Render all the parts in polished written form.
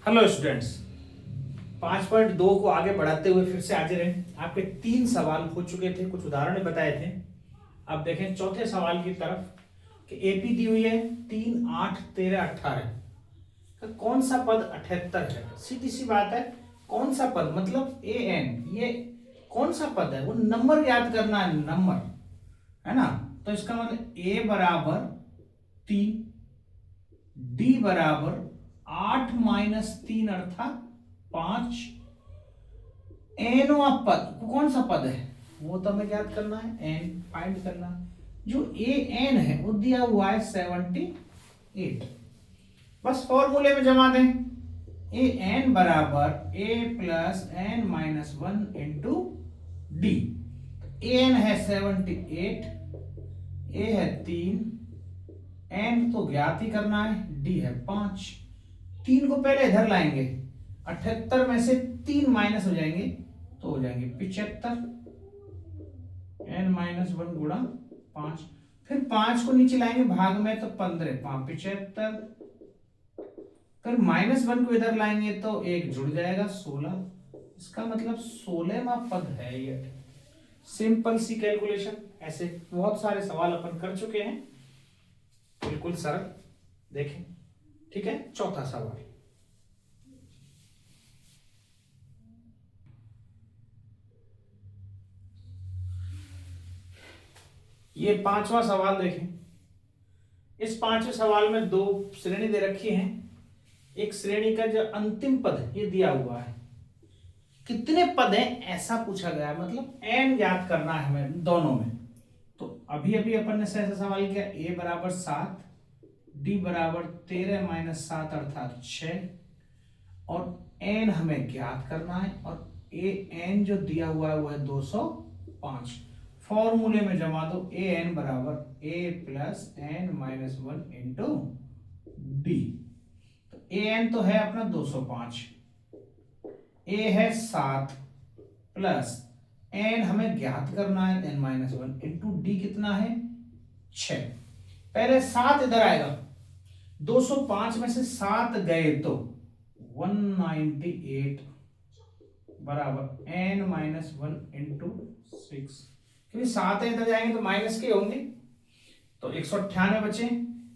Hello students, 5.2 को आगे बढ़ाते हुए फिर से हाजिर हैं। आपके 3 सवाल हो चुके थे, कुछ उदाहरण बताए थे। अब देखें चौथे सवाल की तरफ कि एपी दी हुई है 3, 8, 13, 18 का कौन सा पद 78 है। सीधी सी बात है, कौन सा पद मतलब ए एन, ये कौन सा पद है, वो नंबर याद करना है, नंबर है ना। तो इसका मतलब ए बराबर 3, डी बराबर 8 माइनस 3 अर्थात 5। एनवा पद कौन सा पद है वो तो हमें याद करना है, एन फाइंड करना है। जो ए एन है वो दिया हुआ है 78। बस फॉर्मूले में जमा दें, ए एन बराबर a plus n minus 1 into d. A n है 78, ए है 3, एन तो ज्ञात ही करना है, डी है 5। 3 को पहले इधर लाएंगे, 78 में से 3 माइनस हो जाएंगे तो हो जाएंगे 75। एन माइनस 1 गुणा 5, फिर 5 को नीचे लाएंगे भाग में तो 15, 5 75। फिर -1 को इधर लाएंगे तो 1 जुड़ जाएगा 16। इसका मतलब 16वां पद है ये। सिंपल सी कैलकुलेशन। ऐसे बहुत सारे सवाल अपन कर चुके हैं, बिल्कुल सरल। देखें, ठीक है। चौथा सवाल, ये 5वां सवाल देखें। इस 5वें सवाल में 2 श्रेणी दे रखी है। एक श्रेणी का जो अंतिम पद ये दिया हुआ है, कितने पद हैं ऐसा पूछा गया है, मतलब एन ज्ञात करना है हमें दोनों में। तो अभी अभी अपन ने ऐसा सवाल किया, ए बराबर 7, डी बराबर 13 माइनस 7 अर्थात 6, और एन हमें ज्ञात करना है, और ए एन जो दिया हुआ है वो है 205। फॉर्मूले में जमा दो, ए एन बराबर a plus n minus 1 into d. तो ए एन तो है अपना 205, ए है 7 प्लस एन हमें ज्ञात करना है एन माइनस 1 इंटू डी कितना है 6। पहले 7 इधर आएगा, 205 में से 7 गए तो 198 बराबर एन माइनस 1 इंटू 6। क्योंकि 7 इधर जाएंगे तो माइनस के होंगे, तो 198 बचे।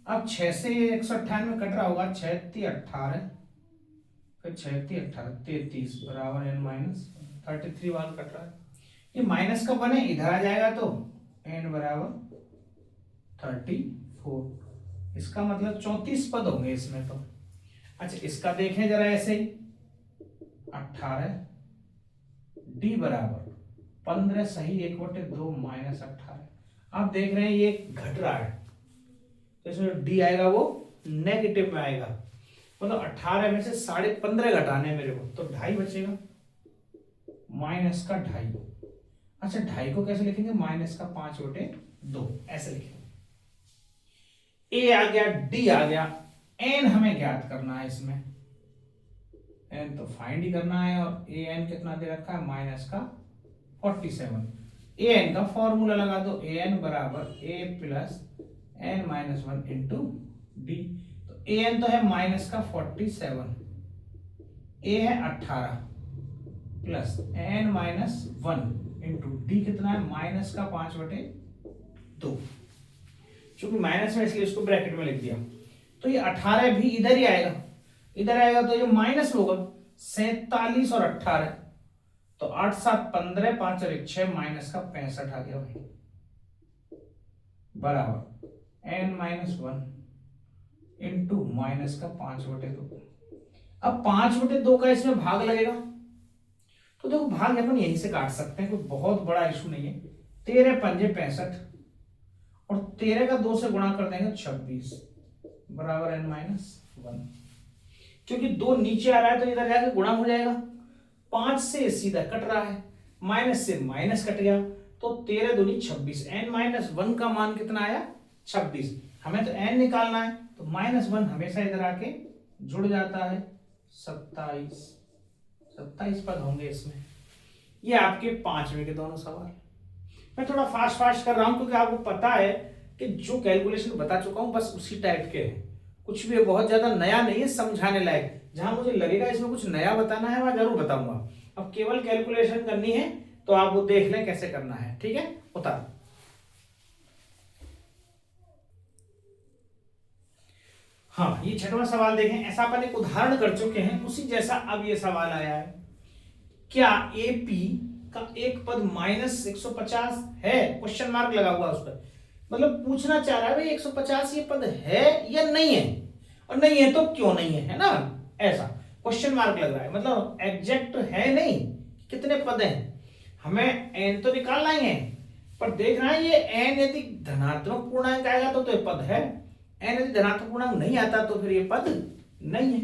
अब 6 से 198 कट रहा होगा, 6 3 18, फिर 6 3 18 33 बराबर एन माइनस 33 बार कट रहा है। ये माइनस का बने इधर आ जाएगा तो एन बराबर 34। इसका मतलब 34 पद होंगे इसमें तो। अच्छा, इसका देखें जरा ऐसे ही, 18 डी बराबर 15 सही 1/2 माइनस 18। आप देख रहे हैं ये घट रहा है, तो इसमें डी आएगा वो नेगेटिव में आएगा, मतलब 18 में से 15.5 घटाने हैं मेरे को, तो 2.5 बचेगा, माइनस का 2.5। अच्छा, 2.5 को कैसे लिखेंगे, माइनस का 5/2 ऐसे लिखेंगे। ए आ गया, डी आ गया, एन हमें ज्ञात करना है इसमें, एन तो फाइंड ही करना है, और ए एन कितना दे रखा है माइनस का 47। ए एन का फॉर्मूला लगा दो, ए एन बराबर a plus n minus 1 into d. तो ए एन तो है माइनस का 47, ए है 18 plus n minus 1 into d कितना है माइनस का 5/2। चूंकि माइनस में इसलिए इसको ब्रैकेट में लिख दिया। तो ये 18 भी इधर ही आएगा, इधर आएगा तो ये माइनस होगा 47 और 18, तो 8 7 15, 5 और 1 6, माइनस का 65 आ गया भाई, बराबर एन माइनस 1 इंटू माइनस का 5/2। अब 5/2 का इसमें भाग लगेगा, तो देखो भाग अपन यहीं से काट सकते हैं, कोई बहुत बड़ा इशू नहीं है। 13 पंजे 65, और 13 का 2 से गुणा कर देंगे 26 बराबर एन माइनस 1। क्योंकि 2 नीचे आ रहा है तो इधर जाके गुणा हो जाएगा, 5 से सीधा कट रहा है, माइनस से माइनस कट गया, तो 13 दूनी 26, एन माइनस 1 का मान कितना आया 26। हमें तो एन निकालना है, तो -1 हमेशा इधर आके जुड़ जाता है, 27 पद होंगे इसमें। ये आपके 5वें के दोनों सवाल। मैं थोड़ा फास्ट कर रहा हूं क्योंकि आपको पता है कि जो कैलकुलेशन बता चुका हूं बस उसी टाइप के हैं, कुछ भी बहुत ज्यादा नया नहीं है, समझाने लायक। जहां मुझे लगेगा इसमें कुछ नया बताना है वह जरूर बताऊंगा। अब केवल कैलकुलेशन करनी है तो आप वो देख लें कैसे करना है, ठीक है। उतार। हाँ, ये छठवां सवाल देखें। ऐसा अपन एक उदाहरण कर चुके हैं, उसी जैसा अब ये सवाल आया है। क्या एपी का एक पद -150 है? क्वेश्चन मार्क लगा हुआ उस पर। मतलब पूछना चाह रहा है भाई 150 ये पद है या नहीं है, और नहीं है तो क्यों नहीं है ना, ऐसा क्वेश्चन मार्क लग रहा है। मतलब एग्जैक्ट है नहीं, कितने पद हैं, हमें एन तो निकालना ही है, पर देखना है ये एन यदि धनात्मक पूर्णांक आएगा तो ये पद है, एन यदि धनात्मक पूर्णांक नहीं आता तो फिर ये पद नहीं है।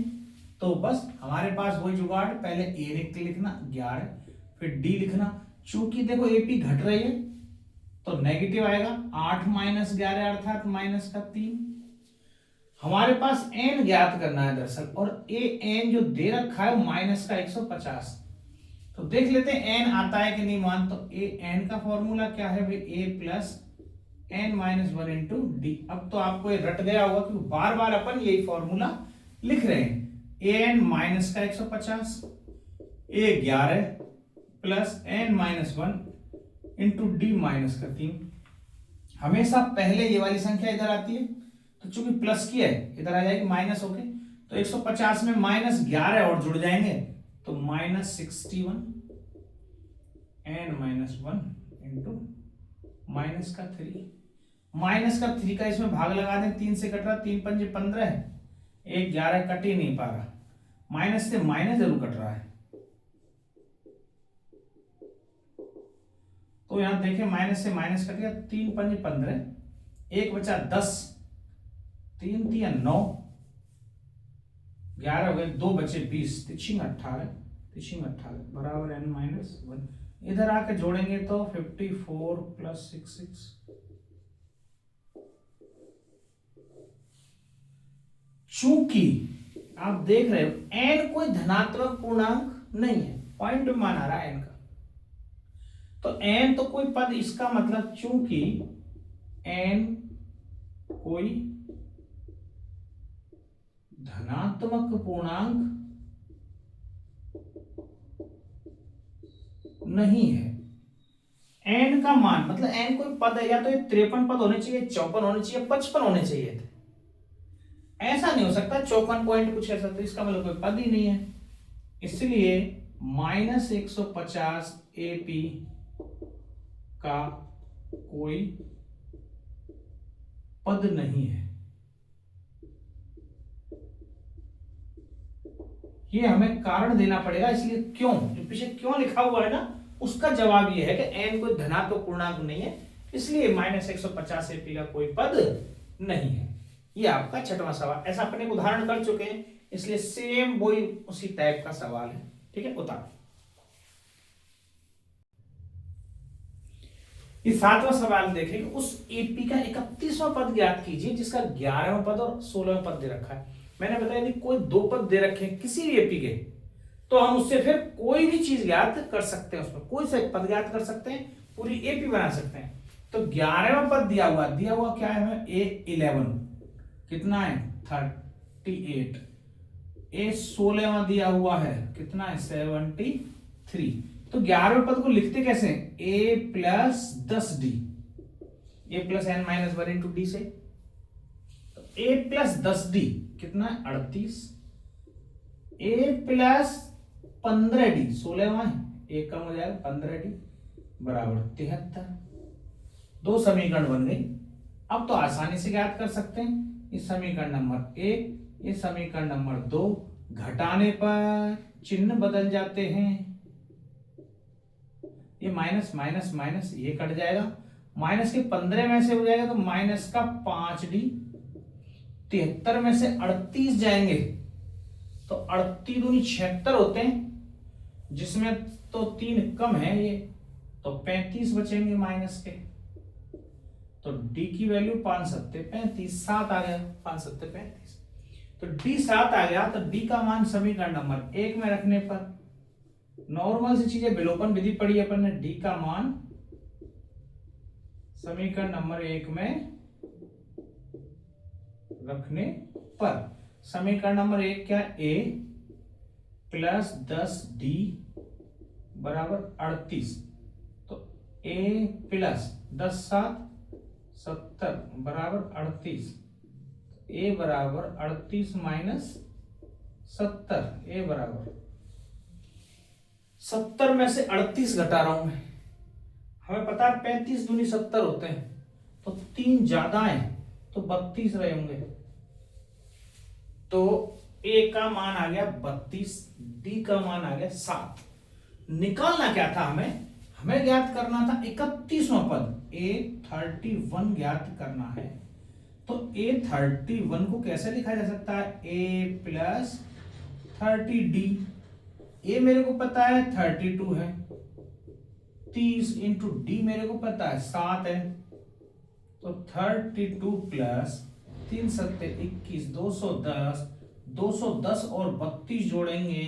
तो बस हमारे पास वही जुगाड़, पहले ए लिखना 11, फिर डी लिखना। चूंकि देखो एपी घट रही है तो नेगेटिव आएगा, 8 - 11 अर्थात -3। हमारे पास एन ज्ञात करना है दरअसल, और ए एन जो दे रखा है -150। तो देख लेते हैं एन आता है कि नहीं मान। तो ए एन का फॉर्मूला क्या है भाई, ए प्लस एन -1 इंटू डी। अब तो आपको ये रट गया होगा क्योंकि बार बार अपन यही फॉर्मूला लिख रहे हैं। ए एन माइनस का 150, ए 11 प्लस एन -1 इंटू डी -3। हमेशा पहले ये वाली संख्या इधर आती है, तो चूंकि प्लस की है इधर आ जाएगी माइनस होके, तो 150 में -11 और जुड़ जाएंगे तो -61 एन -1 इंटू -3 का इसमें भाग लगा दें, 3 से कट रहा, 3 पंजे 15, 1 11 कट ही नहीं पा रहा, माइनस से माइनस जरूर कट रहा है। तो यहां देखें माइनस से माइनस कट गया, 3 पंजे 15, 1 बचा 10, 3 3 9, 11 हो गए, 2 बचे 20, 18 बराबर n -1। इधर आके जोड़ेंगे तो 54 प्लस 66। चूंकि आप देख रहे हो n कोई धनात्मक पूर्णांक नहीं है, पॉइंट में मान आ रहा है n का, तो n तो कोई पद, इसका मतलब चूंकि n कोई धनात्मक पूर्णांक नहीं है, n का मान मतलब n कोई पद है, या तो ये 53 पद होने चाहिए, 54 होने चाहिए, 55 होने चाहिए थे। ऐसा नहीं हो सकता 54 पॉइंट कुछ ऐसा, तो इसका मतलब कोई पद ही नहीं है। इसलिए -150 एपी का कोई पद नहीं है। ये हमें कारण देना पड़ेगा, इसलिए क्यों, जो पीछे क्यों लिखा हुआ है ना, उसका जवाब ये है कि n कोई धनात्मक पूर्णांक नहीं है, इसलिए -150 एपी का कोई पद नहीं है। ये आपका छठवां सवाल। ऐसा अपने उदाहरण कर चुके हैं, इसलिए सेम वही उसी टाइप का सवाल है, ठीक है। उतार। ये 7वां सवाल देखें, उस एपी का 31वां पद ज्ञात कीजिए जिसका 11वां पद और 16वां पद दे रखा है। मैंने बताया यदि कोई 2 पद दे रखे हैं किसी भी एपी के, तो हम उससे फिर कोई भी चीज ज्ञात कर सकते हैं, उसमें कोई सा पद ज्ञात कर सकते हैं, पूरी एपी बना सकते हैं। तो 11वां पद दिया हुआ क्या है हमें, A11 कितना है 38, A16वां दिया हुआ है कितना है 73। तो 11वें पद को लिखते कैसे, a plus 10d, a plus n -1 into D से, तो a प्लस 10d कितना है 38, a प्लस 15d 16वां है, एक कम हो जाएगा 15d बराबर 73। 2 समीकरण बन गई। अब तो आसानी से ज्ञात कर सकते हैं, ये समीकरण नंबर 1, ये समीकरण नंबर 2, घटाने पर चिन्ह बदल जाते हैं, ये माइनस माइनस माइनस ये कट जाएगा, माइनस के 15 में से हो जाएगा तो माइनस का 5d, 73 में से 38 जाएंगे तो 38 दूनी 76 होते हैं, जिसमें तो 3 कम है ये, तो 35 बचेंगे माइनस के। तो d की वैल्यू 5 7 35, 7 आ गया, 5 7 35, तो d 7 आ गया। तो d का मान समीकरण नंबर 1 में रखने पर, नॉर्मल सी चीजें विलोपन विधि पढ़ी अपन ने, d का मान समीकरण नंबर 1 में रखने पर, समीकरण नंबर 1 क्या, a प्लस 10d बराबर 38। तो a प्लस 10 7 70 बराबर 38। a बराबर 38 माइनस 70, a बराबर 70 में से 38 घटा रहा हूं मैं। हमें पता है 35 दूनी 70 होते हैं, तो 3 ज्यादा है तो 32 रहे होंगे। तो a का मान आ गया 32, d का मान आ गया 7। निकालना क्या था हमें ज्ञात करना था 31वां पद, a31 ज्ञात करना है। तो a31 को कैसे लिखा जा सकता है, a प्लस 30d। a मेरे को पता है 32 है, 30 इंटू डी मेरे को पता है 7 है। तो 32 प्लस 3 सत्ते 21, 210, 210 और 32 जोड़ेंगे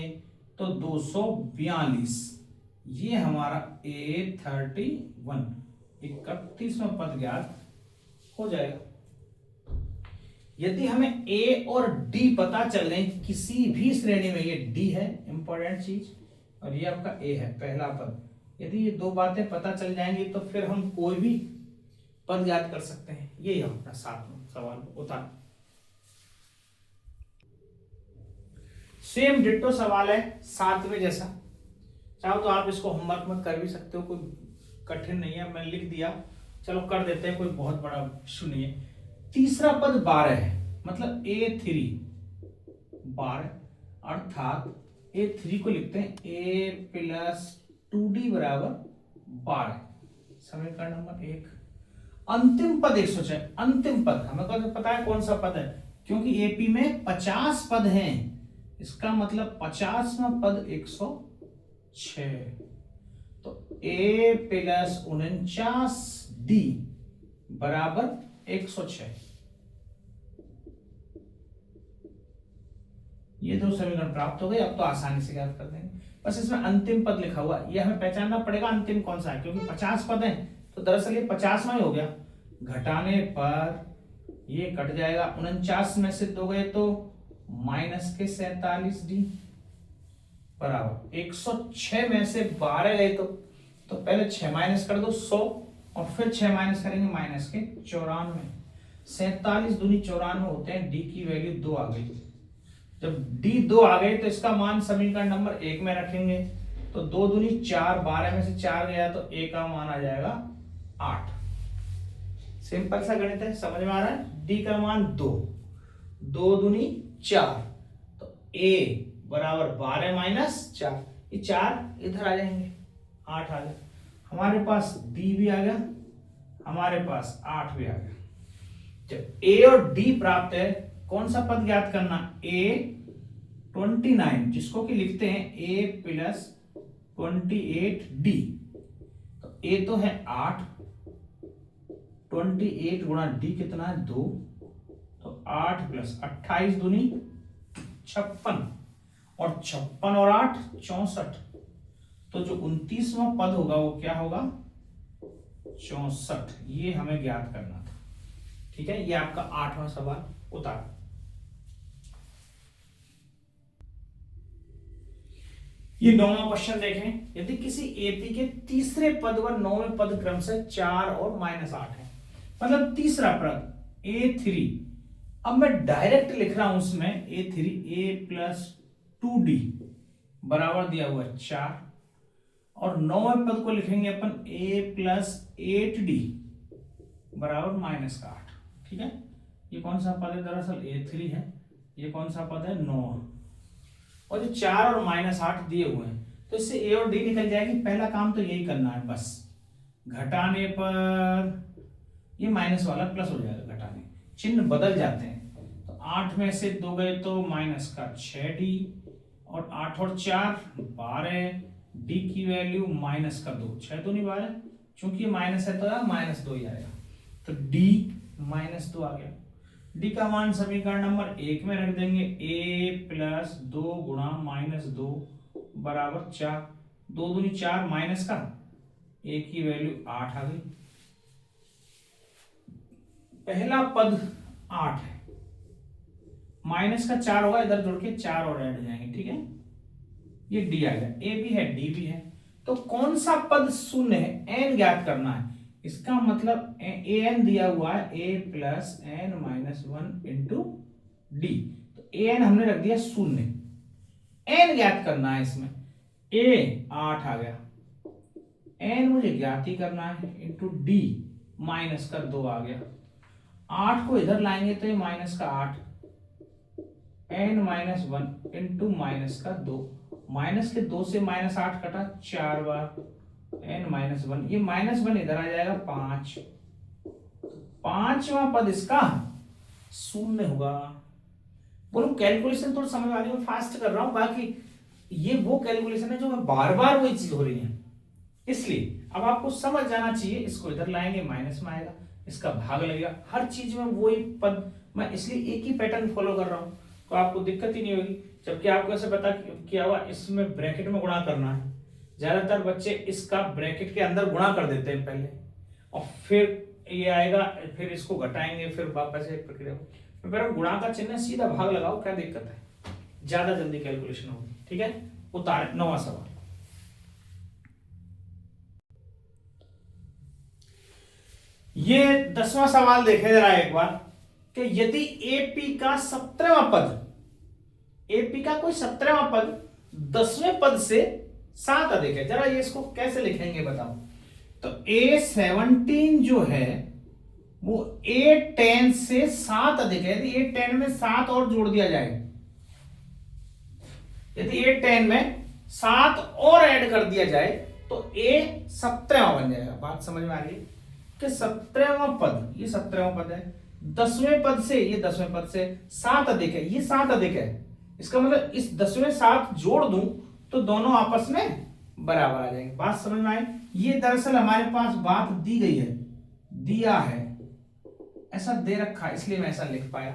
तो 242। ये हमारा a31 31वां पद ज्ञात हो जाएगा। यदि हमें a और d पता चल गए किसी भी श्रेणी में, ये d है इंपॉर्टेंट चीज और ये आपका a है पहला पद, यदि ये दो बातें पता चल जाएंगी तो फिर हम कोई भी पद ज्ञात कर सकते हैं। ये अपना 7वां सवाल होता है। सेम डिट्टो सवाल है 7वें जैसा, चाहो तो आप इसको होमवर्क में कर भी सकते हो, कोई कठिन नहीं है, मैंने लिख दिया, चलो कर देते हैं, कोई बहुत बड़ा इशू नहीं है। तीसरा पद 12 है, मतलब a3 12, अर्थात a3 को लिखते हैं a प्लस 2d बराबर 12, समीकरण नंबर 1। अंतिम पद 106, अंतिम पद हमें तो पता है कौन सा पद है, क्योंकि एपी में 50 पद हैं, इसका मतलब 50वां पद 106। तो a प्लस 49d बराबर 106। ये दो समीकरण प्राप्त हो गए। अब तो आसानी से याद कर देंगे, बस इसमें अंतिम पद लिखा हुआ है, ये हमें पहचानना पड़ेगा अंतिम कौन सा है, क्योंकि 50 पद हैं तो दरअसल ये 50वां ही हो गया। घटाने पर ये कट जाएगा, 49 में से 2 गए तो माइनस के 47d बराबर 106 में से 12 गए तो पहले 6 माइनस कर दो 100 और फिर 6 माइनस करेंगे माइनस के 94। 47 दूनी 94 होते हैं, डी की वैल्यू 2 आ गई। जब डी 2 आ गए तो इसका मान समीकरण नंबर 1 में रखेंगे, तो 2 दूनी 4, 12 में से 4 गया तो a का मान आ जाएगा 8। सिंपल सा गणित है, समझ में आ रहा है। डी का मान 2, 2 दूनी 4, तो a बराबर 12 माइनस 4, ये 4 इधर आ जाएंगे, 8 आ गया। हमारे पास d भी आ गया, हमारे पास 8 भी आ गया। जब a और d प्राप्त है, कौन सा पद ज्ञात करना, a29, जिसको कि लिखते हैं a प्लस 28d। तो a तो है 8, 28 गुणा d कितना है 2, तो 8 प्लस 28 दूनी 56, और 56 और 8 64। तो जो 29वां पद होगा वो क्या होगा, 64। ये हमें ज्ञात करना था। ठीक है, ये आपका 8वां सवाल उतार। ये 9वां क्वेश्चन देखें, यदि किसी एपी के तीसरे पद व 9वें पद क्रम से 4 और -8 है, मतलब तीसरा पद a3, अब मैं डायरेक्ट लिख रहा हूं उसमें a3 a प्लस 2d बराबर दिया हुआ 4, और 9वें पद को लिखेंगे अपन a प्लस 8d बराबर -8। ठीक है, ये कौन सा पद है, दरअसल a3 है, ये कौन सा पद है 9, और जो 4 और -8 दिए हुए हैं तो इससे a और d निकल जाएगी। पहला काम तो यही करना है, बस घटाने पर ये माइनस वाला प्लस हो जाएगा, घटाने चिन्ह बदल जाते हैं। तो 8 में से 2 गए तो माइनस का 6d, और 8 और 4 12, d की वैल्यू माइनस का 2, 6 दूनी 12, चूंकि ये माइनस है तो -2 ही आएगा, तो d -2 आ गया। d का मान समीकरण नंबर 1 में रख देंगे, a प्लस 2 गुणा -2 बराबर 4, 2 दूनी 4 माइनस का, a की वैल्यू 8 आ गई। पहला पद 8 है, माइनस का 4 होगा, इधर जोड़ के 4 और ऐड हो जाएंगे। ठीक है, ये डी आ गया, ए भी है डी भी है। तो कौन सा पद शून्य है, एन ज्ञात करना है। इसका मतलब ए एन दिया हुआ है, a plus n minus one into d. तो ए एन हमने रख दिया शून्य, एन ज्ञात करना है इसमें। ए 8 आ गया, एन मुझे ज्ञात ही करना है, इंटू डी माइनस का 2 आ गया। 8 को इधर लाएंगे तो ये माइनस का 8, n minus one into minus का 2, माइनस के 2 से माइनस 8 कटा 4 बार, एन माइनस वन, ये माइनस वन इधर आ जाएगा 5, पांचवा पद इसका शून्य होगा। बोलो कैलकुलेशन थोड़ा समझ आ रही है, फास्ट कर रहा हूं, बाकी ये वो कैलकुलेशन है जो मैं बार बार वही चीज हो रही है, इसलिए अब आपको समझ जाना चाहिए। इसको इधर लाएंगे माइनस में आएगा, इसका भाग लगेगा, हर चीज में वही पद, मैं इसलिए एक ही पैटर्न फॉलो कर रहा हूं, तो आपको दिक्कत ही नहीं होगी। जबकि आपको ऐसे पता किया हुआ इसमें ब्रैकेट में गुणा करना है, ज्यादातर बच्चे इसका ब्रैकेट के अंदर गुणा कर देते हैं पहले, और फिर ये आएगा, फिर इसको घटाएंगे, फिर वापस एक प्रक्रिया। तो गुणा का चिन्ह सीधा भाग लगाओ, क्या दिक्कत है, ज्यादा जल्दी कैलकुलेशन होगी। ठीक है, उतारे 9वां सवाल। ये 10वां सवाल देखे जरा एक बार, कि यदि एपी का 17वां पद, एपी का कोई 17वां पद 10वें पद से 7 अधिक है, जरा ये इसको कैसे लिखेंगे बताओ। तो A17 जो है वो A10 से 7 अधिक है। यदि A10 में 7 और जोड़ दिया जाए, यदि A10 में 7 और ऐड कर दिया जाए तो A17वां बन जाएगा। बात समझ में आ रही है कि 17वां पद, ये 17वां पद है, 10वें पद से, ये 10वें पद से 7 अधिक है, ये 7 अधिक है। इसका मतलब इस 10वें 7 जोड़ दूं तो दोनों आपस में बराबर आ जाएंगे। बात समझ में आई। ये दरअसल हमारे पास बात दी गई है, दिया है, ऐसा दे रखा है, इसलिए मैं ऐसा लिख पाया।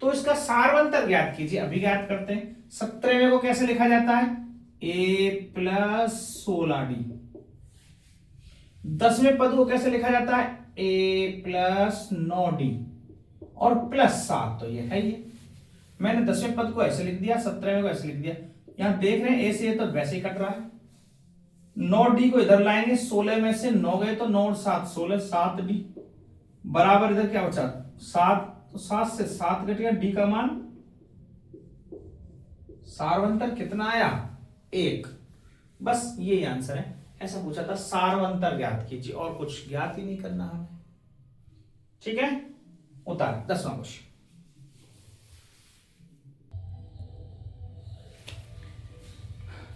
तो इसका सारवंतर ज्ञात कीजिए, अभी ज्ञात करते हैं। 17वें को कैसे लिखा जाता है, a प्लस 16d। 10वें पद को कैसे लिखा जाता है, a प्लस 9d और प्लस 7। तो ये है, ये मैंने 10वें पद को ऐसे लिख दिया, 17वें को ऐसे लिख दिया। यहां देख रहे हैं a से तो वैसे ही कट रहा है। 9d को इधर लाएंगे, 16 में से 9 गए तो 9 और 7 16, 7d बराबर, इधर क्या बचा 7, तो 7 से 7 घट गया, d का मान, सारवंतर कितना आया 1। बस यही आंसर है। ऐसा पूछा था, सारवंतर ज्ञात कीजिए, और कुछ ज्ञात ही नहीं करना हमें। ठीक है, उतार 10वां क्वेश्चन।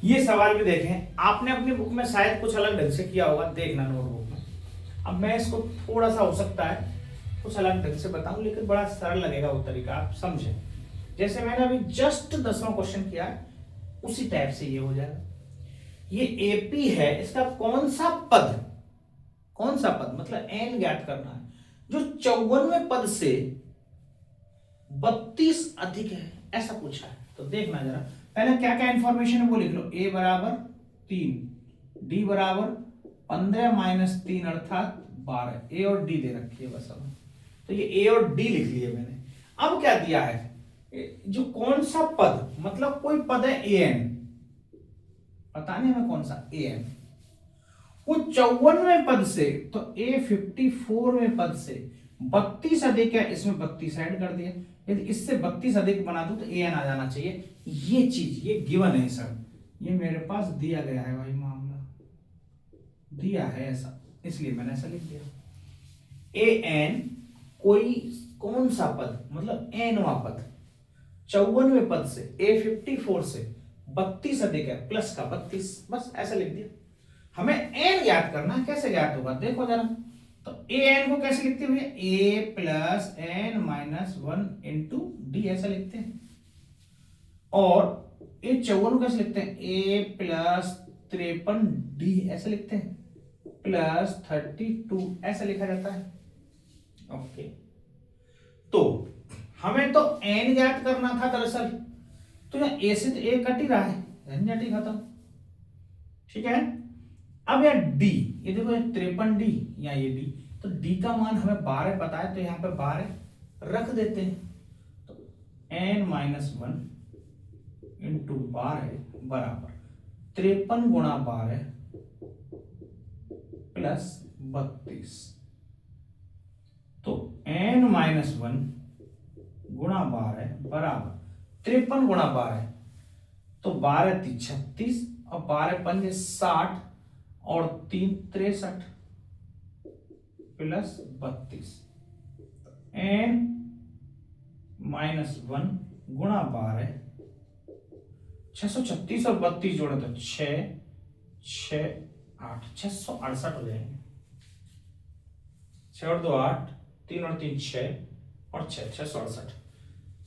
ये सवाल भी देखें, आपने अपनी बुक में शायद कुछ अलग ढंग से किया होगा, देखना नोटबुक में। अब मैं इसको थोड़ा सा हो सकता है कुछ अलग ढंग से बताऊं, लेकिन बड़ा सरल लगेगा वो तरीका, आप समझें। जैसे मैंने अभी जस्ट 10वां क्वेश्चन किया है, उसी टाइप से ये हो जाएगा। ये एपी है, इसका कौन सा पद, कौन सा पद मतलब एन ज्ञात करना है, जो 54वें पद से 32 अधिक है, ऐसा पूछा है। तो देखना जरा, पहले क्या क्या इंफॉर्मेशन है वो लिख लो। a बराबर 3, d बराबर 15 माइनस 3 अर्थात 12, a और d दे रखी है बस। अब तो ये a और d लिख लिए मैंने। अब क्या दिया है, जो कौन सा पद, मतलब कोई पद है an, पता नहीं हमें कौन सा an, वो 54वें पद से, तो a 54वें पद से 32 अधिक है, इसमें 32 ऐड कर दिया। यदि इससे 32 अधिक बना दूं तो an आ जाना चाहिए। ये चीज, ये गिवन है सर, ये मेरे पास दिया गया है भाई, मामला दिया है ऐसा, इसलिए मैंने ऐसा लिख दिया। an कोई कौन सा पद, मतलब nवां पद 54वें पद से a54 से 32 अधिक है, प्लस का 32, बस ऐसा लिख दिया। हमें n ज्ञात करना है, कैसे ज्ञात होगा देखो जरा। तो an को कैसे लिखते हैं, a plus n minus 1 into D, ऐसा लिखते हैं। और a54 को कैसे लिखते हैं, a प्लस 53d, ऐसे लिखते हैं, प्लस 32, ऐसा लिखा जाता है। ओके, तो हमें तो n ज्ञात करना था दरअसल, तो यहाँ a से तो a कट ही रहा है, झंझट ही खत्म। ठीक है, अब यह d, ये देखो 53d या ये d, तो d का मान हमें 12 पता है, तो यहाँ पे 12 रख देते हैं। तो n माइनस 1 इंटू 12 बराबर 53 गुणा 12 प्लस 32। तो n-1 गुणा 12 बराबर 53 गुणा 12, तो 12 3 36 और 12 पंजे 60 और 3 63 प्लस 32। n-1 गुणा 12, 636 और 32 जोड़े तो 6 6 8 668 हो जाएंगे। 6 और 2 8, 3 और 3 6 और 6 668।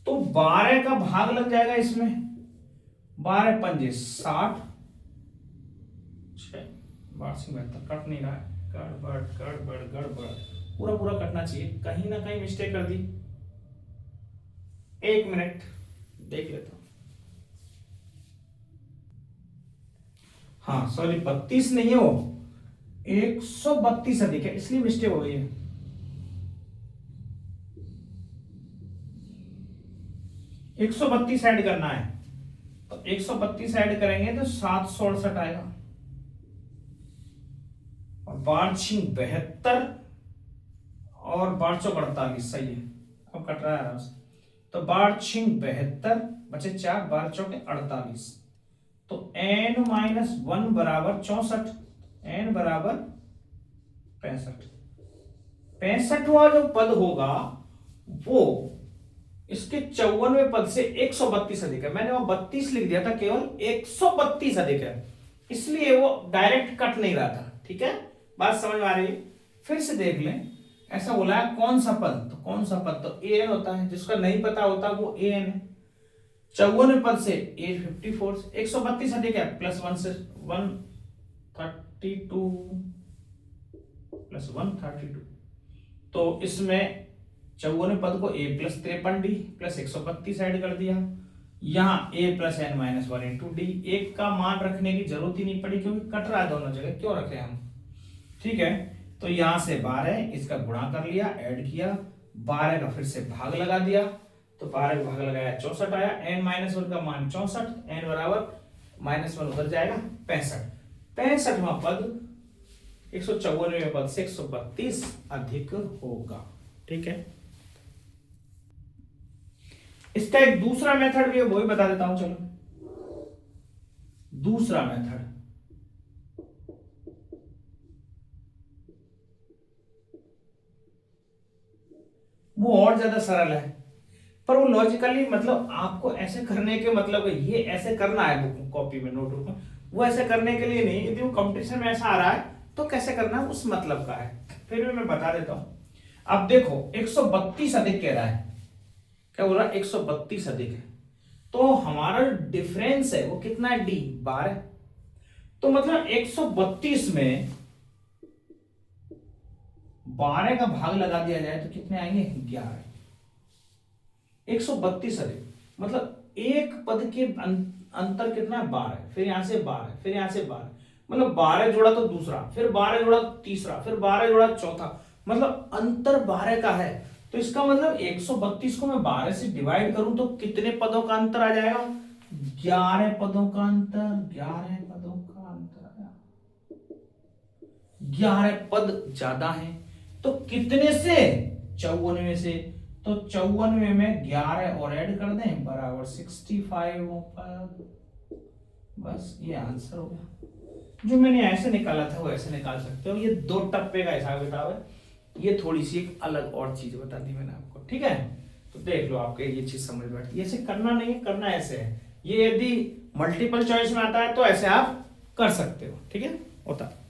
तो 12 का भाग लग जाएगा इसमें, 12 पंजे 60, 6 12 बेहतर कट नहीं रहा है, गड़बड़ गड़बड़ गड़बड़, पूरा पूरा कटना चाहिए, कहीं ना कहीं मिस्टेक कर दी। 1 मिनट देख लेता हूं। हाँ सॉरी 32 नहीं है वो, 132 अधिक है, इसलिए मिस्टेक हो गई है। एक 132 ऐड करना है, तो 132 ऐड करेंगे तो 768 आएगा, और 72 और 48 सही है। अब कट रहा है आराम से, तो 72 बचे 4, 48, तो n-1 बराबर 64, n बराबर 65। 65वां जो पद होगा वो इसके 54वें पद से 132 अधिक है। मैंने वो 32 लिख दिया था, केवल 132 अधिक है, इसलिए वो डायरेक्ट कट नहीं रहा था। ठीक है, बात समझ में आ रही है? फिर से देख लें, ऐसा बोला है कौन सा पद, तो कौन सा पद, तो an होता है, जिसका नहीं पता होता वो an है। 54वें पद से 854, 132 अधिक है, प्लस 1 से 132 प्लस 132, तो इसमें 54वें पद को a plus 53d plus 132 add कर दिया। यहाँ a plus n-1 into D, एक का मान रखने की जरूरत ही नहीं पड़ी क्योंकि कट रहा है दोनों जगह, क्यों रखे हम। ठीक है, तो यहां से 12 इसका गुणा कर लिया, ऐड किया, 12 का फिर से भाग लगा दिया, तो 12 का भाग लगाया 64 आया, n-1 का मान 64, n बराबर -1 उधर जाएगा 65। 65वां पद 154वें पद से 132 अधिक होगा। ठीक है, इसका एक दूसरा मेथड भी है, वो भी बता देता हूं। चलो दूसरा मेथड, वो और ज्यादा सरल है, पर वो लॉजिकली मतलब आपको ऐसे करने के मतलब ये ऐसे करना है बुक कॉपी में नोटबुक में, वो ऐसे करने के लिए नहीं, यदि वो कंपटीशन में ऐसा आ रहा है तो कैसे करना है उस मतलब का है। फिर भी मैं बता देता हूं। अब देखो 132 अधिक कह रहा है, क्या बोल रहा है 132 अधिक है, तो हमारा डिफरेंस है वो कितना है, डी 12, तो मतलब 132 में 12 का भाग लगा दिया जाए तो कितने आएंगे 11। 132 अधिक मतलब एक पद के अंतर कितना है 12, फिर यहां से 12, फिर यहां से 12, मतलब 12 जोड़ा तो दूसरा, फिर 12 जोड़ा तीसरा, फिर 12 जोड़ा चौथा, मतलब अंतर 12 का है। तो इसका मतलब 132 को मैं 12 से डिवाइड करूं तो कितने पदों का अंतर आ जाएगा, 11 पदों का अंतर, 11 पदों का अंतर, 11 पद ज्यादा है, तो कितने से 54वें से, तो 54वें में 11 और ऐड कर दें बराबर 65 पद। बस ये आंसर हो गया। जो मैंने ऐसे निकाला था वो ऐसे निकाल सकते हो, ये 2 टप्पे का हिसाब किताब है, ये थोड़ी सी एक अलग और चीज बता दी मैंने आपको। ठीक है, तो देख लो आपके ये चीज समझ में आती है। ऐसे करना नहीं है, करना ऐसे है, ये यदि मल्टीपल चॉइस में आता है तो ऐसे आप कर सकते हो। ठीक है, होता है।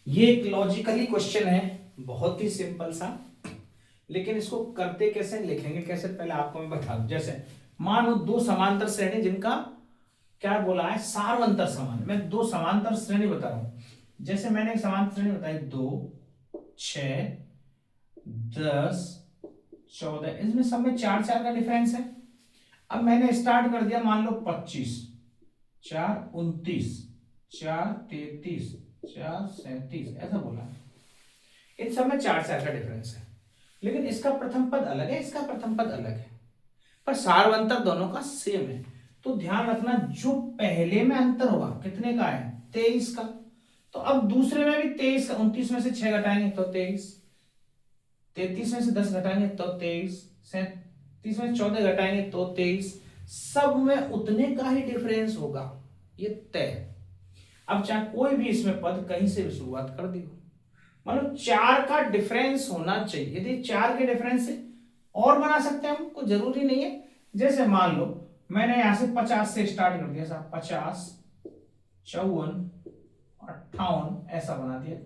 ये एक लॉजिकली क्वेश्चन है, बहुत ही सिंपल सा, लेकिन इसको करते कैसे, लिखेंगे कैसे, पहले आपको मैं बता दूं। जैसे मानो 2 समांतर श्रेणी जिनका क्या बोला है सार्वंतर समान, मैं 2 समांतर श्रेणी बता रहा हूं। जैसे मैंने एक समांतर श्रेणी बताई 2 6 10 14, इसमें सब में 4 4 का डिफरेंस है। अब मैंने स्टार्ट कर दिया, मान लो 25 4 29 4 33 4 37, ऐसा बोला। इन सब में 4 4 का डिफरेंस है, लेकिन इसका प्रथम पद अलग है, इसका प्रथम पद अलग है, पर सार्वंतर दोनों का सेम है। तो ध्यान रखना जो पहले में अंतर होगा कितने का है, 23 का। तो अब दूसरे में भी 23 का, 29 में से 6 घटाएंगे तो 23, 33 में से 10 घटाएंगे तो 23, 37 में 14 घटाएंगे तो 23, सब में उतने का ही डिफरेंस होगा, ये तय। अब चाहे कोई भी इसमें पद कहीं से भी शुरुआत कर दी, मतलब 4 का डिफरेंस होना चाहिए। यदि 4 के डिफरेंस से और बना सकते हैं हम, कोई जरूरी नहीं है। जैसे मान लो मैंने यहां से 50 से स्टार्ट कर दिया, 50, 54, 58 ऐसा बना दिया।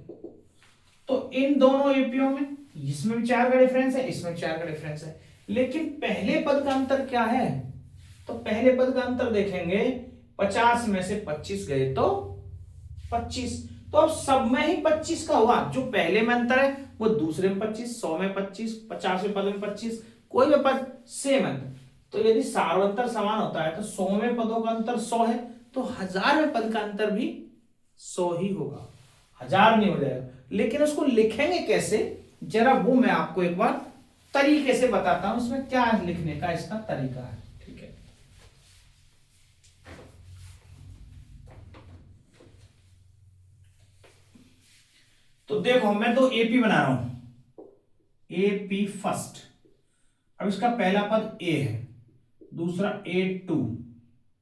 तो इन दोनों एपीओ में इसमें भी 4 का डिफरेंस है, इसमें 4 का डिफरेंस है, लेकिन पहले पद का अंतर क्या है? तो पहले पद का अंतर देखेंगे, 50 में से 25 गए तो 25, तो अब सब में ही 25 का हुआ। जो पहले में अंतर है वो दूसरे में 25, 100 में 25, 50वें पद में 25, कोई भी पद सेम अंतर। तो यदि सार्वंतर समान होता है तो 100वें पदों का अंतर 100 है, तो 1000वें पद का अंतर भी 100 ही होगा, 1000 नहीं हो जाएगा। लेकिन उसको लिखेंगे कैसे, जरा वो मैं आपको एक बार तरीके से बताता हूं, उसमें क्या लिखने का इसका तरीका है। ठीक है, तो देखो मैं तो एपी बना रहा हूं, एपी फर्स्ट। अब इसका पहला पद ए है, दूसरा A2,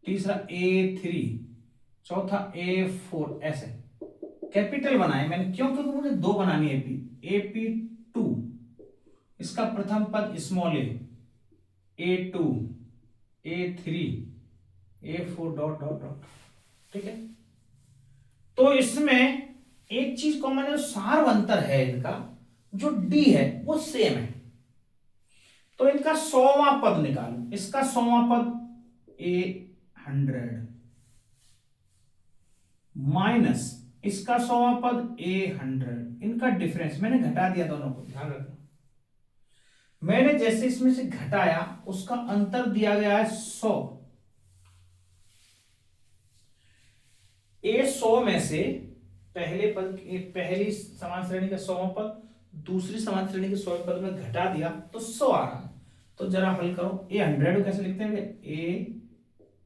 तीसरा A3, चौथा A4, ऐसे कैपिटल बनाए मैंने, क्यों? क्योंकि मुझे 2 बनानी है AP2, इसका प्रथम पद स्मॉल ए, A2, A3, A4 dot dot dot. ठीक है, तो इसमें एक चीज कॉमन है, सार्वंतर है इनका, जो D है वो सेम है। तो इनका 100वां पद निकालो, इसका 100वां पद A100 माइनस इसका 100वां पद A100, इनका डिफरेंस मैंने घटा दिया दोनों को, ध्यान रखना। मैंने जैसे इसमें से घटाया उसका अंतर दिया गया है 100। A100 में से पहले पद, पहली समान श्रेणी का 100वां पद दूसरी समान श्रेणी के 100वें पद में घटा दिया तो 100 आ रहा है। तो जरा हल करो, A100 कैसे लिखते हैं? A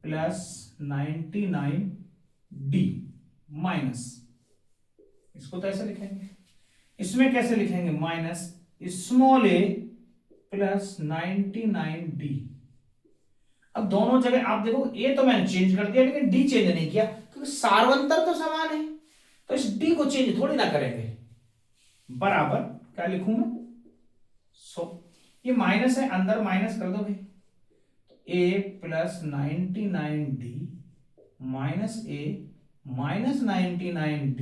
प्लस 99D माइनस, इसको तो ऐसे लिखेंगे, इसमें कैसे लिखेंगे? माइनस स्मॉल ए प्लस 99D। अब दोनों जगह आप देखो, ए तो मैंने चेंज कर दिया लेकिन डी चेंज नहीं किया, क्योंकि सार्वंतर तो समान है, तो इस डी को चेंज थोड़ी ना करेंगे। बराबर क्या लिखूं मैं? ये माइनस है, अंदर माइनस कर दो भाई, ए प्लस 99D माइनस ए माइनस 99D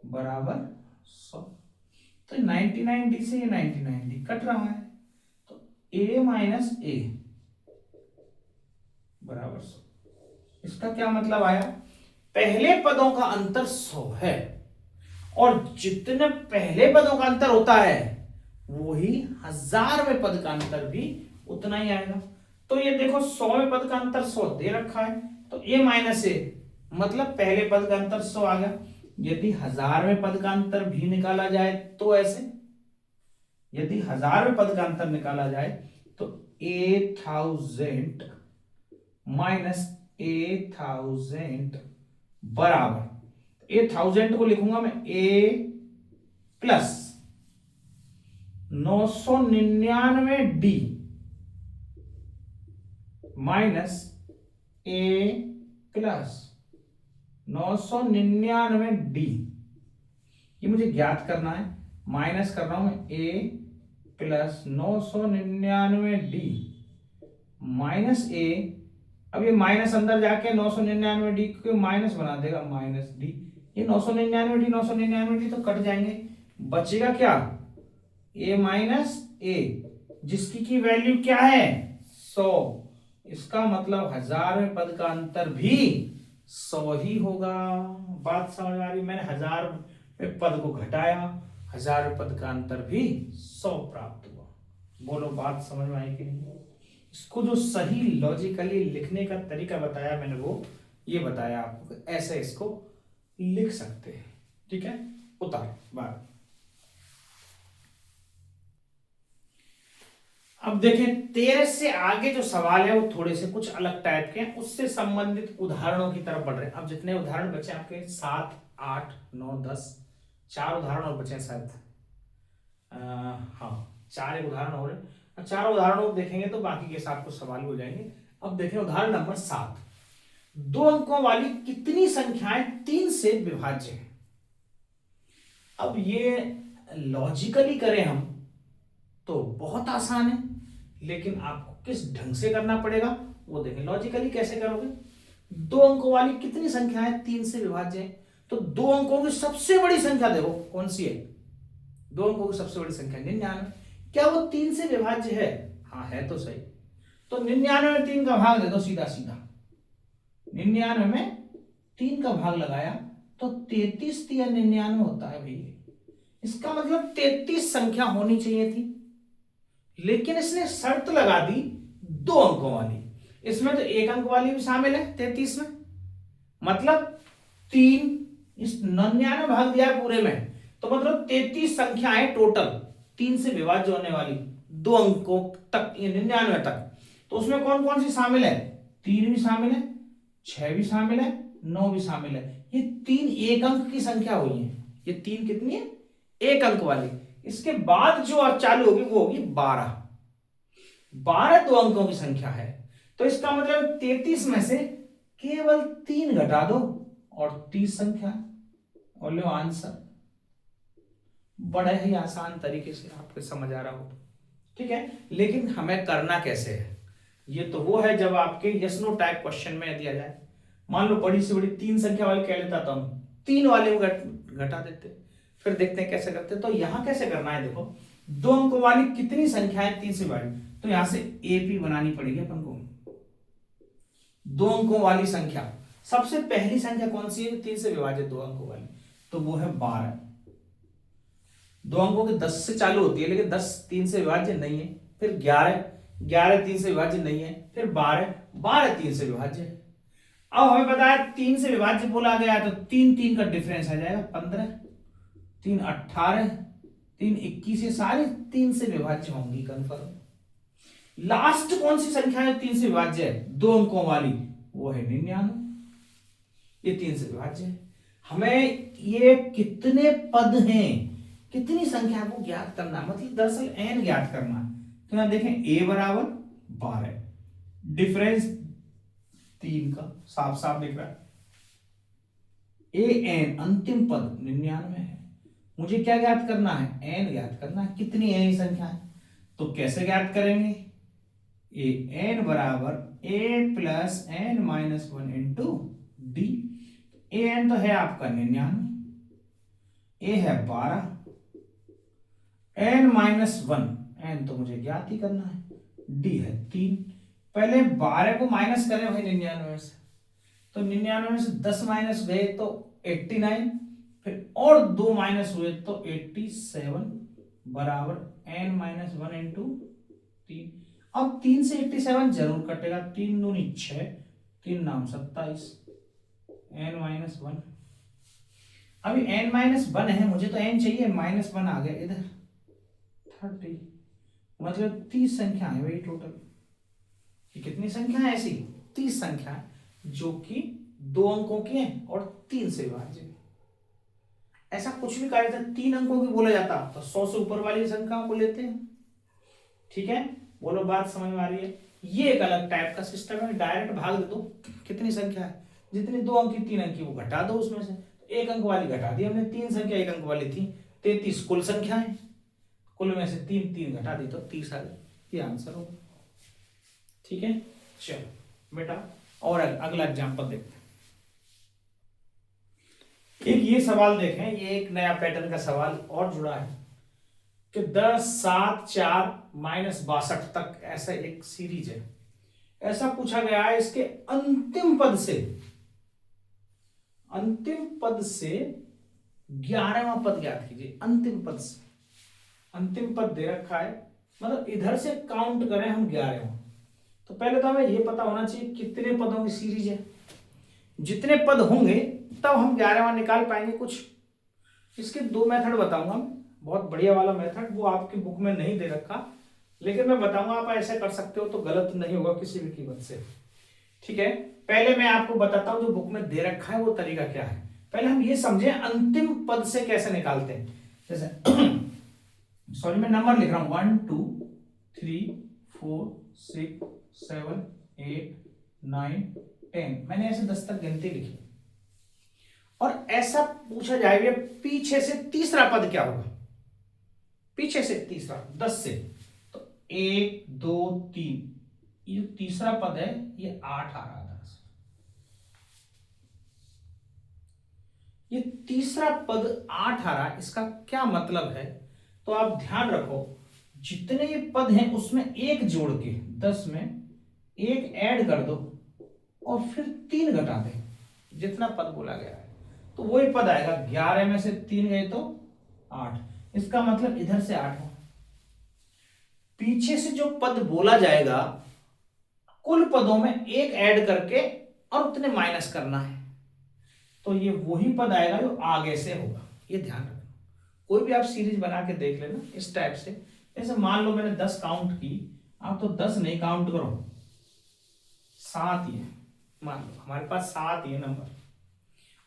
बराबर 100। तो 99D से ये 99D कट रहा है, तो a माइनस ए बराबर 100। इसका क्या मतलब आया? पहले पदों का अंतर 100 है, और जितने पहले पदों का अंतर होता है वही 1000वें पद का अंतर भी उतना ही आएगा। तो ये देखो 100वें पद का अंतर 100 दे रखा है, तो a माइनस ए मतलब पहले पद का अंतर 100 आ गया। यदि 1000वें पद का अंतर भी निकाला जाए तो ऐसे, यदि 1000वें पद का अंतर निकाला जाए तो 1000 माइनस 1000 बराबर 1000 को लिखूंगा मैं a plus 999D minus a plus 999D, ये मुझे ज्ञात करना है। माइनस कर रहा हूं मैं a plus 999D minus a। अब ये माइनस अंदर जाके 999D को माइनस बना देगा, माइनस डी। ये 999D तो कट जाएंगे, बचेगा क्या? a माइनस a, जिसकी की वैल्यू क्या है? 100। इसका मतलब 1000वें पद का अंतर भी 100 ही होगा। बात समझ आ रही? मैंने 1000वें पद को घटाया, 1000वें पद का अंतर भी 100 प्राप्त हुआ। बोलो बात समझ में आई कि नहीं? इसको जो सही लॉजिकली लिखने का तरीका बताया मैंने, वो ये बताया आपको, ऐसे इसको लिख सकते हैं। ठीक है, उतार बात। अब देखें 13 से आगे जो सवाल है वो थोड़े से कुछ अलग टाइप के हैं, उससे संबंधित उदाहरणों की तरफ बढ़ रहे हैं। अब जितने उदाहरण बचे आपके 7, 8, 9, 10, 4 उदाहरण और बचे शायद, हाँ 4 एक उदाहरण हो रहे हैं। अब 4 उदाहरणों को देखेंगे तो बाकी के 7 कुछ सवाल हो जाएंगे। अब देखें उदाहरण नंबर 7, 2 अंकों वाली कितनी संख्याएं 3 से विभाज्य हैं। अब ये लॉजिकली करें हम तो बहुत आसान है, लेकिन आपको किस ढंग से करना पड़ेगा वो देखें। लॉजिकली कैसे करोगे? 2 अंकों वाली कितनी संख्याएं 3 से विभाज्य है? तो 2 अंकों की सबसे बड़ी संख्या देखो कौन सी है? 2 अंकों की सबसे बड़ी संख्या 99। क्या वो 3 से विभाज्य है? हाँ है तो सही। तो 99 में 3 का भाग दे दो सीधा सीधा। 99 में 3 का भाग लगाया तो 33 या 99 होता है भैया। इसका मतलब 33 संख्या होनी चाहिए थी, लेकिन इसने शर्त लगा दी 2 अंकों वाली। इसमें तो 1 अंक वाली भी शामिल है 33 में, मतलब 3 इस 99 भाग दिया है पूरे में, तो मतलब 33 संख्याएं टोटल 3 से विभाज्य होने वाली 2 अंकों तक, 99 तक। तो उसमें कौन कौन सी शामिल है? 3 भी शामिल है, 6 भी शामिल है, 9 भी शामिल है। ये 3 1 अंक की संख्या हुई है। ये 3 कितनी है? 1 अंक वाली। इसके बाद जो अब चालू होगी वो होगी 12। 12 2 अंकों की संख्या है, तो इसका मतलब 33 में से केवल 3 घटा दो और 30 संख्या और लो आंसर। बड़े ही आसान तरीके से आपको समझ आ रहा हो, ठीक है। लेकिन हमें करना कैसे है? ये तो वो है जब आपके यस नो टाइप क्वेश्चन में दिया जाए, मान लो बड़ी से बड़ी 3 संख्या वाली कह लेता तो हम 3 वाले को घटा देते। फिर देखते हैं कैसे करते। तो यहां कैसे करना है, देखो 2 अंकों वाली कितनी संख्याएं 3 से विभाजित, तो यहां से एपी बनानी पड़ेगी अपन को। 2 अंकों वाली संख्या, सबसे पहली संख्या कौन सी है 3 से विभाजित 2 अंकों वाली? तो वो है 12। 2 अंकों की 10 से चालू होती है, लेकिन 10 3 से विभाज्य नहीं है। फिर 11, 11 3 से विभाज्य नहीं है। फिर 12, 12 3 से विभाज्य है। अब हमें पता है 3 से विभाज्य बोला गया तो 3 3 का डिफरेंस आ जाएगा 15, 3 18, 3 21, ये सारी 3 से विभाज्य होंगी कंफर्म। लास्ट कौन सी संख्या है 3 से विभाज्य है 2 अंकों वाली? वो है 99। ये 3 से विभाज्य है। हमें ये कितने पद हैं, कितनी संख्या को ज्ञात करना, मतलब दरअसल n ज्ञात करना। तो यहां देखें a बराबर 12, डिफरेंस 3 का साफ साफ दिख रहा है। an अंतिम पद 99 है। मुझे क्या ज्ञात करना है? n ज्ञात करना है। कितनी है ये संख्या है? तो कैसे ज्ञात करेंगे? an बराबर a plus n minus 1 into D. an तो है आपका 99, a है 12, n माइनस 1, n तो मुझे ज्ञात ही करना है, d है 3। पहले 12 को माइनस करें भाई 99 में से, तो 99 में से 10 माइनस गए तो 89, फिर और 2 माइनस हुए तो 87 बराबर n माइनस 1 इंटू 3। अब 3 से 87 जरूर कटेगा, 3 दूनी 6, 3 नाम 27, n माइनस 1। अभी n माइनस 1 है, मुझे तो n चाहिए, माइनस 1 आ गया इधर 30, मतलब 30 संख्या है भाई टोटल। कितनी संख्या है ऐसी? 30 संख्या है, जो कि 2 अंकों की है और 3 से विभाज्य है। ऐसा कुछ भी कार्य था 3 अंकों की बोला जाता तो 100 से ऊपर वाली संख्याओं को लेते हैं, ठीक है। बोलो बात समझ में आ रही है? ये एक अलग टाइप का सिस्टम है, डायरेक्ट भाग दे दो कितनी संख्या है, जितनी 2 अंक की 3 अंक की वो घटा दो, उसमें से 1 अंक वाली घटा दी हमने, 3 संख्या 1 अंक वाली थी, 33 कुल संख्या है, कुल में से 3 3 घटा दी तो 30 आ गई। ये आंसर होगा, ठीक है। चलो बेटा और अगला एग्जांपल देखते हैं। एक ये सवाल देखें, ये एक नया पैटर्न का सवाल और जुड़ा है कि 10 7 4 माइनस 62 तक ऐसा एक सीरीज है। ऐसा पूछा गया है इसके अंतिम पद से 11वां पद ज्ञात कीजिए। अंतिम पद से, अंतिम पद दे रखा है, मतलब इधर से काउंट करें हम 11वां। तो पहले तो हमें यह पता होना चाहिए कितने पदों की सीरीज है। जितने पद होंगे तब हम 11वां निकाल पाएंगे। कुछ इसके 2 मेथड बताऊंगा, बहुत बढ़िया वाला मेथड, वो आपकी बुक में नहीं दे रखा, लेकिन मैं बताऊंगा आप ऐसे कर सकते हो तो गलत नहीं होगा किसी भी कीमत से। ठीक है, पहले मैं आपको बताता हूं जो बुक में दे रखा है वो तरीका क्या है। पहले हम ये समझे अंतिम पद से कैसे निकालते हैं। जैसे सॉरी मैं नंबर लिख रहा हूं 1 2 3 4 6 7 8 9 10, मैंने ऐसे 10 तक गिनती लिखी। और ऐसा पूछा जाएगा पीछे से तीसरा पद क्या होगा, पीछे से तीसरा 10 से, तो 1 2 3, ये तीसरा पद है ये 8 आ रहा था। ये तीसरा पद 8 आ रहा, इसका क्या मतलब है, तो आप ध्यान रखो जितने ये पद हैं उसमें एक जोड़ के 10 में एक ऐड कर दो और फिर 3 घटा दे, जितना पद बोला गया है तो वही पद आएगा। 11 में से 3 गए तो 8, इसका मतलब इधर से 8 है। पीछे से जो पद बोला जाएगा कुल पदों में एक ऐड करके और उतने माइनस करना है, तो ये वही पद आएगा जो आगे से होगा, ये ध्यान रखना। कोई भी आप सीरीज बना के देख लेना इस टाइप से। जैसे मान लो मैंने 10 काउंट की, आप तो 10 नहीं काउंट करो, 7 ही है, मान लो हमारे पास 7 ही है नंबर।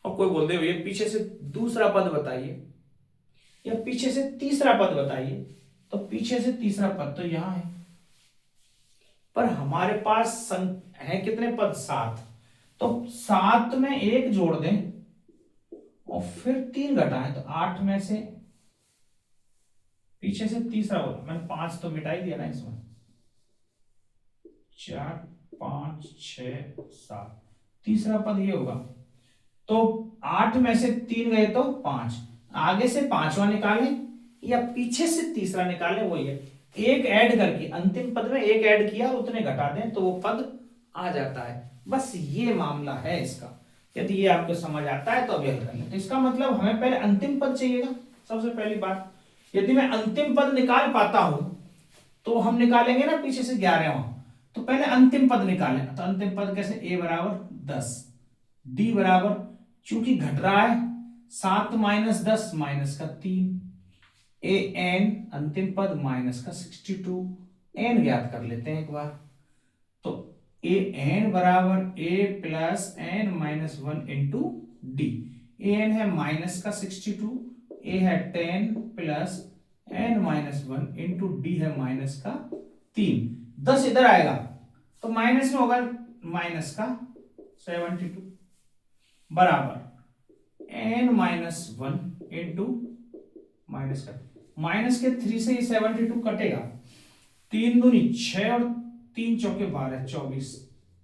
और कोई बोल दे ये पीछे से दूसरा पद बताइए या पीछे से तीसरा पद बताइए, तो पीछे से तीसरा पद तो यहां है, पर हमारे पास है कितने पद, 7, तो 7 में एक जोड़ दें और फिर 3 घटाएं, तो 8 में से पीछे से तीसरा बोला मैंने, 5 तो मिटा ही दिया ना इसमें, 4 5 6 7, तीसरा पद ये होगा। तो 8 में से 3 गए तो 5, आगे से पांचवा निकालें या पीछे से तीसरा निकालें, वही है। एक ऐड करके अंतिम पद में एक ऐड किया और उतने घटा दें तो वो पद आ जाता है। बस ये मामला है इसका। यदि ये आपको समझ आता है तो अभी हल कर लें। तो इसका मतलब हमें पहले अंतिम पद चाहिएगा सबसे पहली बात। यदि मैं अंतिम पद निकाल पाता हूं तो हम निकालेंगे ना पीछे से 11वां, तो पहले अंतिम पद निकालें। तो अंतिम पद कैसे, a बराबर 10, d बराबर चूंकि घट रहा है 7 माइनस 10 माइनस का 3, ए एन अंतिम पद माइनस का 62, एन ज्ञात कर लेते हैं एक बार। तो ए एन बराबर a plus n minus 1 into d. A n है माइनस का 62, ए है 10 plus n minus 1 into d है माइनस का 3। 10 इधर आएगा तो माइनस में होगा माइनस का 72 बराबर एन माइनस 1 इंटू माइनस का, माइनस के 3 से ये 72 कटेगा, 3 दूनी 6 और 3 चौके 12 24,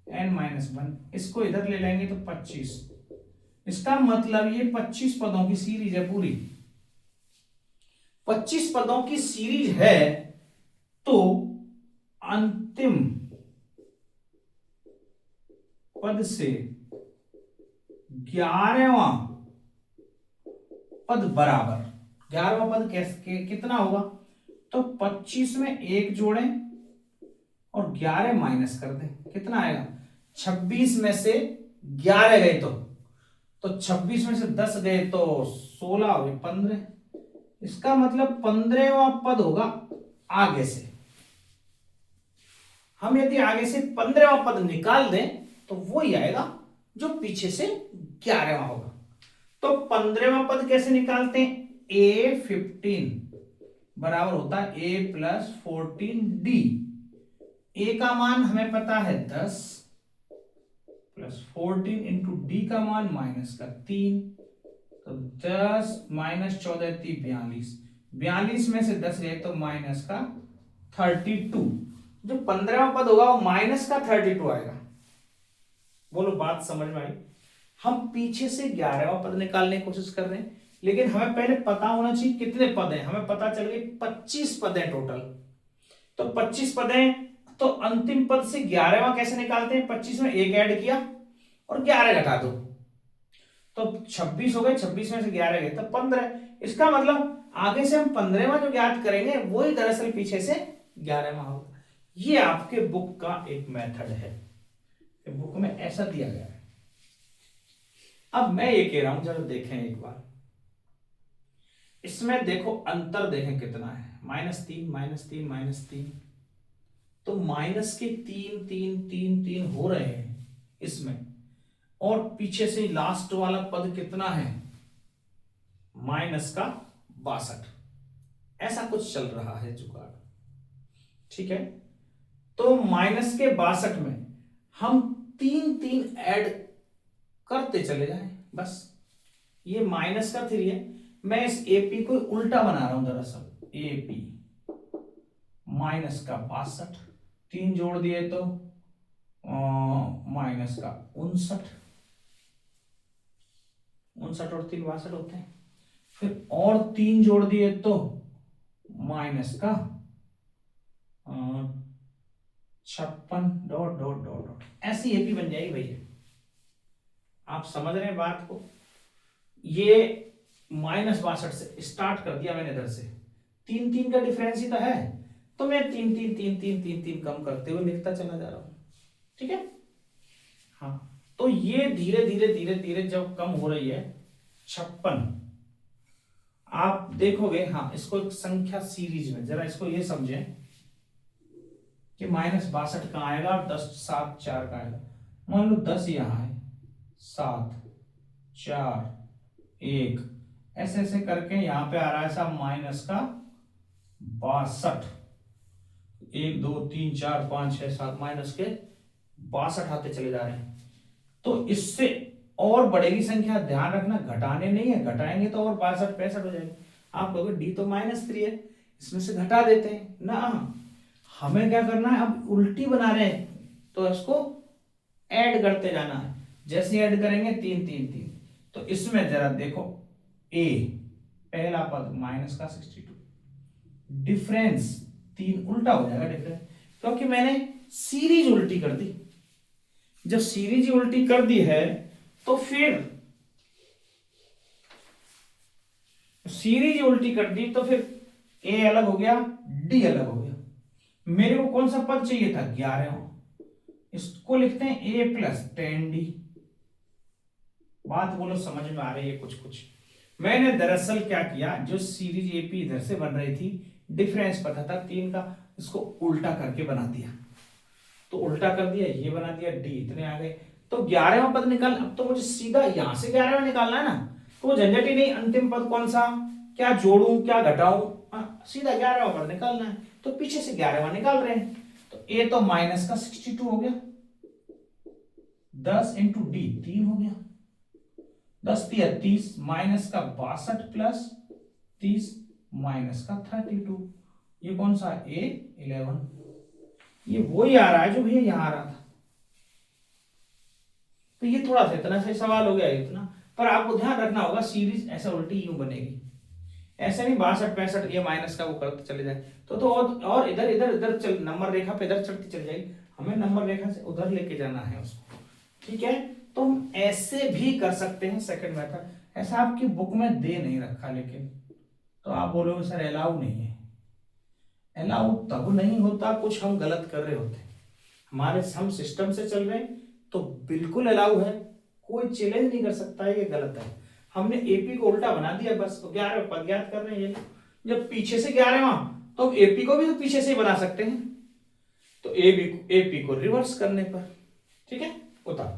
एन माइनस 1, इसको इधर ले लेंगे तो 25। इसका मतलब ये 25 पदों की सीरीज है पूरी, 25 पदों की सीरीज है। तो अंतिम पद से 11वां पद बराबर, 11वां पद कैसे कितना होगा, तो 25 में एक जोड़ें और 11 माइनस कर दें, कितना आएगा, 26 में से 11 गए तो 26 में से 10 गए तो 16 हो गए 15। इसका मतलब 15वां पद होगा आगे से। हम यदि आगे से 15वां पद निकाल दें तो वो ही आएगा जो पीछे से 11वां होगा। तो 15वां पद कैसे निकालते हैं, A15 बराबर होता है A प्लस 14D। ए का मान हमें पता है 10 प्लस 14 इंटू डी का मान माइनस का 3, तो 10 माइनस 14 42, 42 में से 10 गए तो माइनस का 32। जो 15वां पद होगा वो माइनस का 32 आएगा। बोलो बात समझ में आई। हम पीछे से 11वां पद निकालने की कोशिश कर रहे हैं, लेकिन हमें पहले पता होना चाहिए कितने पद हैं। हमें पता चल गई 25 पद हैं टोटल। तो 25 पद हैं तो अंतिम पद से 11वां कैसे निकालते हैं, 25 में एक ऐड किया और 11 घटा दो तो 26 हो गए, 26 में से 11 गए तो 15। इसका मतलब आगे से हम 15वां जो ज्ञात करेंगे वही दरअसल पीछे से 11वां होगा। ये आपके बुक का एक मेथड है, बुक में ऐसा दिया गया है। अब मैं ये कह रहा हूं जरा देखें एक बार, इसमें देखो अंतर देखें कितना है, -3 -3 -3, तो माइनस के 3 3 3 3 हो रहे हैं इसमें, और पीछे से लास्ट वाला पद कितना है, माइनस का 62। ऐसा कुछ चल रहा है जुगाड़, ठीक है। तो माइनस के 62 में हम 3 3 ऐड करते चले जाएं, बस। ये माइनस का 3 है, मैं इस एपी को उल्टा बना रहा हूं दरअसल। एपी माइनस का 62, 3 जोड़ दिए तो माइनस का 59, 59 और 3 62 होते हैं। फिर और 3 जोड़ दिए तो माइनस का 56 डॉट डॉट डॉट डॉट, ऐसी एपी बन जाएगी भैया। आप समझ रहे हैं बात को। ये माइनस 62 से स्टार्ट कर दिया मैंने, इधर से 3 3 का डिफरेंस ही तो है, तो मैं 3 3 3 3 3 3 कम करते हुए लिखता चला जा रहा हूं, ठीक है। हाँ, तो ये धीरे धीरे धीरे धीरे जब कम हो रही है 56, आप देखोगे। हाँ, इसको एक संख्या सीरीज में जरा इसको ये समझें कि माइनस 62 कहां आएगा और 10 7 4 का आएगा। मान लो 10 यहां है, 7 4 1, ऐसे ऐसे करके यहां पे आ रहा है साहब माइनस का 62। 1 2 3 4 5 6 7 माइनस के 62 आते चले जा रहे हैं। तो इससे और बढ़ेगी संख्या, ध्यान रखना, घटाने नहीं है, घटाएंगे तो और 62 65 हो जाएंगे। आप कहोगे डी तो -3 है, इसमें से घटा देते हैं ना। हमें क्या करना है, अब उल्टी बना रहे हैं तो इसको ऐड करते जाना है। जैसे ऐड करेंगे 3 3 3, तो इसमें जरा देखो, ए पहला पद माइनस का 62, डिफरेंस 3 उल्टा हो जाएगा डिफरेंस, क्योंकि मैंने सीरीज उल्टी कर दी। जब सीरीज उल्टी कर दी है तो फिर सीरीज उल्टी कर दी तो फिर ए अलग हो गया, डी अलग हो गया। मेरे को कौन सा पद चाहिए था, 11वां, इसको लिखते हैं ए प्लस 10d। बात बोलो समझ में आ रही है कुछ कुछ। मैंने दरअसल क्या किया, जो सीरीज एपी इधर से बन रही थी, डिफरेंस पता था 3 का, इसको उल्टा करके बना दिया। तो उल्टा कर दिया, ये बना दिया, डी इतने आ गए। तो 11वां पद निकाल, अब तो मुझे सीधा यहां से 11वां निकालना है ना, तो झंझट ही नहीं। अंतिम पद कौन सा, क्या जोड़ू क्या घटाऊं, सीधा 11वां पद निकालना है। तो पीछे से 11वां निकाल रहे हैं, तो ए तो माइनस का 62 हो गया, 10 इंटू डी 3 हो गया, 10 3 30, माइनस का 62 प्लस 30 माइनस का 32। ये कौन सा, ए 11। ये वही आ रहा है जो भैया यहां आ रहा था। तो ये थोड़ा सा इतना सा सवाल हो गया इतना, पर आपको ध्यान रखना होगा सीरीज ऐसा उल्टी यूं बनेगी, ऐसे नहीं 62 65 ये माइनस का वो करते चले जाए तो और इधर इधर इधर चल, नंबर रेखा पे इधर चढ़ती चली जाएगी। हमें नंबर रेखा से उधर लेके जाना है उसको, ठीक है। तो हम ऐसे भी कर सकते हैं सेकंड मेथड, ऐसा आपकी बुक में दे नहीं रखा, लेकिन तो आप बोलोगे सर अलाउ नहीं है। अलाउ तब नहीं होता कुछ हम गलत कर रहे होते हैं, हमारे हम सिस्टम से चल रहे हैं तो बिल्कुल अलाउ है, कोई चैलेंज नहीं कर सकता है ये गलत है। हमने एपी को उल्टा बना दिया बस, तो 11 पद ज्ञात कर रहे हैं। जब पीछे से 11वां, तो एपी को भी तो पीछे से ही बना सकते हैं, तो एपी को रिवर्स करने पर, ठीक है, उतार।